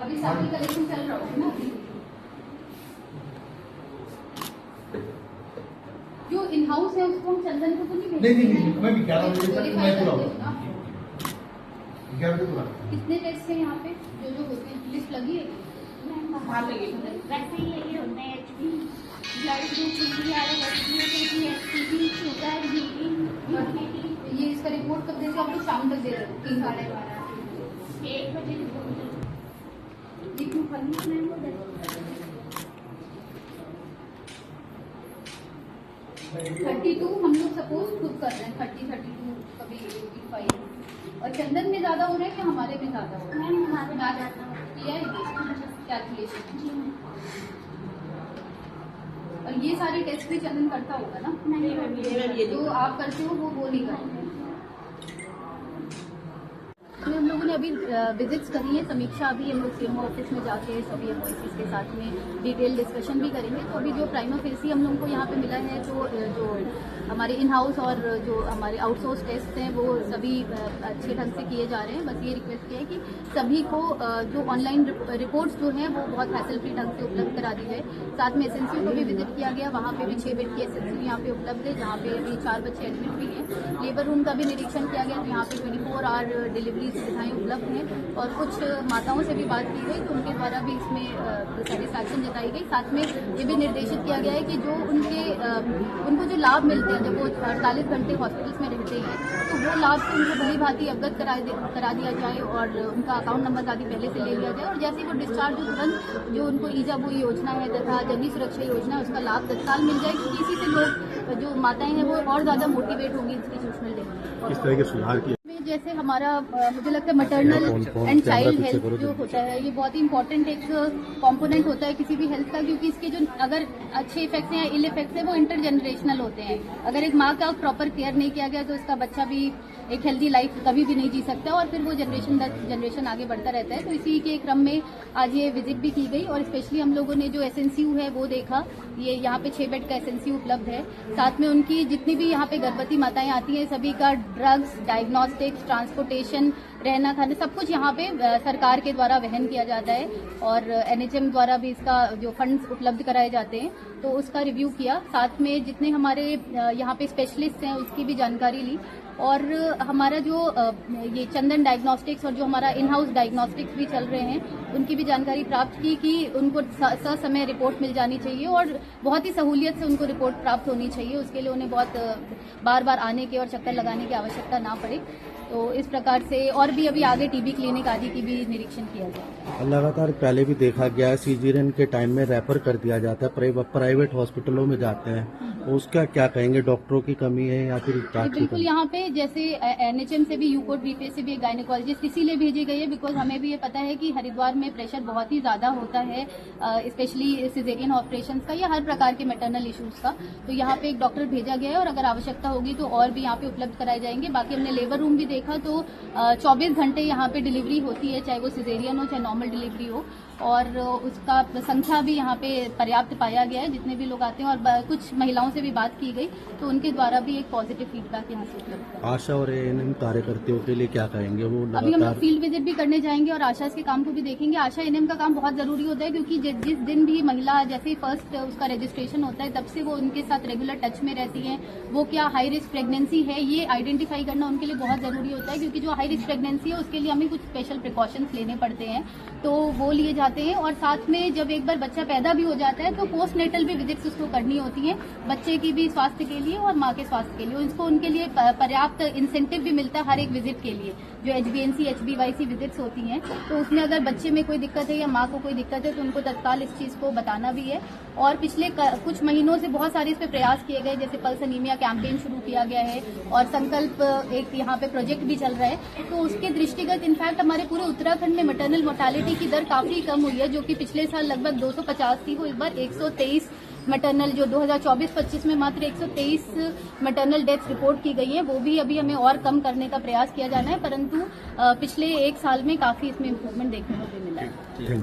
अभी sample collection चल रहा होगा ना अभी। जो इन हाउस है उसको हम चंदन को तो नहीं भेजेंगे। नहीं, मैं भी 11 बजे तक मैं पूरा होगा। 11 बजे पूरा। कितने टेस्ट है यहाँ पे जो होते हैं, लिस्ट लगी है? वैसे ये होते हैं HP, blood group, sugar, BP, ये इसका रिपोर्ट कब देते हो? आप लोग शाम तक दे रहे हो? 3-12 1 बजे रिपोर्ट। ये क्यों खाली है? 32 हम लोग सपोज खुद कर रहे हैं, 30, 32 कभी 85। और चंदन में ज्यादा हो रहा है कि हमारे में ज्यादा हो रहा है? हमारे में ज्यादा किया है कैलकुलेशन। और ये सारे टेस्ट भी चंदन करता होगा ना? नहीं, जो आप करते हो वो नहीं करते। हम लोगों ने अभी विजिट्स करी है, समीक्षा अभी हम लोग सीएमओ ऑफिस में जाके सभी एम्प्लॉइज के साथ में डिटेल डिस्कशन भी करेंगे। तो अभी जो प्राइमा फेसी हम लोगों को यहाँ पे मिला है, तो जो हमारे इन हाउस और जो हमारे आउटसोर्स टेस्ट हैं वो सभी अच्छे ढंग से किए जा रहे हैं। बस ये रिक्वेस्ट किया है कि सभी को जो ऑनलाइन रिपोर्ट्स जो हैं वो बहुत हैसल फ्री ढंग से उपलब्ध करा दी जाए। साथ में एसएनसीयू को भी विजिट किया गया, वहाँ पे भी 6 बेड की एसएनसीयू यहाँ पे उपलब्ध है, जहाँ पे अभी 4 बच्चे एडमिट भी हैं। लेबर रूम का भी निरीक्षण किया गया, तो यहाँ पे 24 आवर डिलीवरी सुविधाएं उपलब्ध हैं। और कुछ माताओं से भी बात की गई, तो उनके द्वारा भी इसमें सेटिस्फैक्शन जताई गई। साथ में ये भी निर्देशित किया गया है कि जो उनको जो लाभ मिलते हैं जब वो 48 घंटे हॉस्पिटल्स में रहते हैं, तो वो लाभ से उनको भली भांति अवगत करा दिया जाए और उनका अकाउंट नंबर आदि पहले से ले लिया जाए। और जैसे वो डिस्चार्ज हो तुरंत जो उनको ईजाबुई योजना है तथा जननी सुरक्षा योजना है उसका लाभ तत्काल मिल जाए, क्योंकि इसी से लोग जो माताएं हैं वो और ज्यादा मोटिवेट होंगी इसकी ट्रीटमेंट लेने। इस तरह के सुधार किए जैसे हमारा मुझे लगता है मैटरनल एंड चाइल्ड हेल्थ जो होता है ये बहुत ही इंपॉर्टेंट एक कंपोनेंट होता है किसी भी हेल्थ का, क्योंकि इसके जो अगर अच्छे इफेक्ट्स हैं या इल इफेक्ट्स हैं वो इंटरजेनरेशनल होते हैं। अगर एक माँ का प्रॉपर केयर नहीं किया गया तो उसका बच्चा भी एक हेल्दी लाइफ कभी भी नहीं जी सकता और फिर वो जनरेशन दर जनरेशन आगे बढ़ता रहता है। तो इसी के क्रम में आज ये विजिट भी की गई और स्पेशली हम लोगों ने जो एसएनसीयू है वो देखा। ये यहाँ पे 6 बेड का एसएनसीयू उपलब्ध है। साथ में उनकी जितनी भी यहाँ पे गर्भवती माताएं आती हैं सभी का ड्रग्स, डायग्नोस्टिक्स, ट्रांसपोर्टेशन, रहना खाना सब कुछ यहाँ पे सरकार के द्वारा वहन किया जाता है और एनएचएम द्वारा भी इसका जो फंड्स उपलब्ध कराए जाते हैं, तो उसका रिव्यू किया। साथ में जितने हमारे यहाँ पे स्पेशलिस्ट हैं उसकी भी जानकारी ली और हमारा जो ये चंदन डायग्नोस्टिक्स और जो हमारा इन हाउस डायग्नोस्टिक्स भी चल रहे हैं उनकी भी जानकारी प्राप्त की कि उनको ससमय रिपोर्ट मिल जानी चाहिए और बहुत ही सहूलियत से उनको रिपोर्ट प्राप्त होनी चाहिए। उसके लिए उन्हें बहुत बार बार आने के और चक्कर लगाने की आवश्यकता ना पड़े। तो इस प्रकार से और भी अभी आगे टीबी क्लिनिक आदि की भी निरीक्षण किया जाए। लगातार पहले भी देखा गया है सीजरियन के टाइम में रेफर कर दिया जाता है, प्राइवेट हॉस्पिटलों में जाते हैं, उसका क्या कहेंगे? डॉक्टरों की कमी है या फिर बिल्कुल यहाँ पे जैसे एनएचएम से भी यूकोट बीपीएस से भी एक गायनेकोलॉजिस्ट इसीलिए भेजी गई है बिकॉज हमें भी ये पता है कि हरिद्वार में प्रेशर बहुत ही ज्यादा होता है, स्पेशली सिजेरियन ऑपरेशन का या हर प्रकार के मैटरनल इश्यूज का। तो यहाँ पे एक डॉक्टर भेजा गया है और अगर आवश्यकता होगी तो और भी यहाँ पे उपलब्ध कराए जाएंगे। बाकी हमने लेबर रूम भी देखा तो 24 घंटे यहाँ पे डिलीवरी होती है, चाहे वो सिजेरियन हो चाहे नॉर्मल डिलीवरी हो, और उसका संख्या भी यहाँ पे पर्याप्त पाया गया है जितने भी लोग आते हैं। और कुछ महिलाओं से भी बात की गई तो उनके द्वारा भी एक पॉजिटिव फीडबैक यहाँ से उपलब्ध है। आशा और एएनएम कार्यकर्ताओं के लिए क्या कहेंगे? वो अभी हम लोग फील्ड विजिट भी करने जाएंगे और आशा के काम को भी देखेंगे। आशा एएनएम का काम बहुत जरूरी होता है क्योंकि जिस दिन भी महिला जैसे फर्स्ट उसका रजिस्ट्रेशन होता है तब से वो उनके साथ रेगुलर टच में रहती है। वो क्या हाई रिस्क प्रेगनेंसी है ये आइडेंटिफाई करना उनके लिए बहुत जरूरी होता है, क्योंकि जो हाई रिस्क प्रेगनेंसी है उसके लिए हमें कुछ स्पेशल प्रिकॉशंस लेने पड़ते हैं तो वो लिए जाते हैं। और साथ में जब एक बार बच्चा पैदा भी हो जाता है तो पोस्ट नेटल भी विजिट्स उसको करनी होती है, बच्चे की भी स्वास्थ्य के लिए और माँ के स्वास्थ्य के लिए। उसको उनके लिए पर्याप्त इंसेंटिव भी मिलता है हर एक विजिट के लिए। जो HbNc HbYc विजिट्स होती हैं तो उसमें अगर बच्चे में कोई दिक्कत है या माँ को कोई दिक्कत है तो उनको तत्काल इस चीज को बताना भी है। और पिछले कुछ महीनों से बहुत सारे इस पे प्रयास किए गए, जैसे पल्स अनीमिया कैंपेन शुरू किया गया है और संकल्प एक यहाँ पे प्रोजेक्ट भी चल रहा है। तो उसके दृष्टिगत इनफैक्ट हमारे पूरे उत्तराखंड में मैटरनल मोर्टालिटी की दर काफी कम हुई है, जो कि पिछले साल लगभग 250 थी, वो इस बार 123 मैटरनल जो 2024-25 में मात्र 123 मैटरनल डेथ्स रिपोर्ट की गई है। वो भी अभी हमें और कम करने का प्रयास किया जाना है, परंतु पिछले एक साल में काफी इसमें इम्प्रूवमेंट देखने को भी मिला है।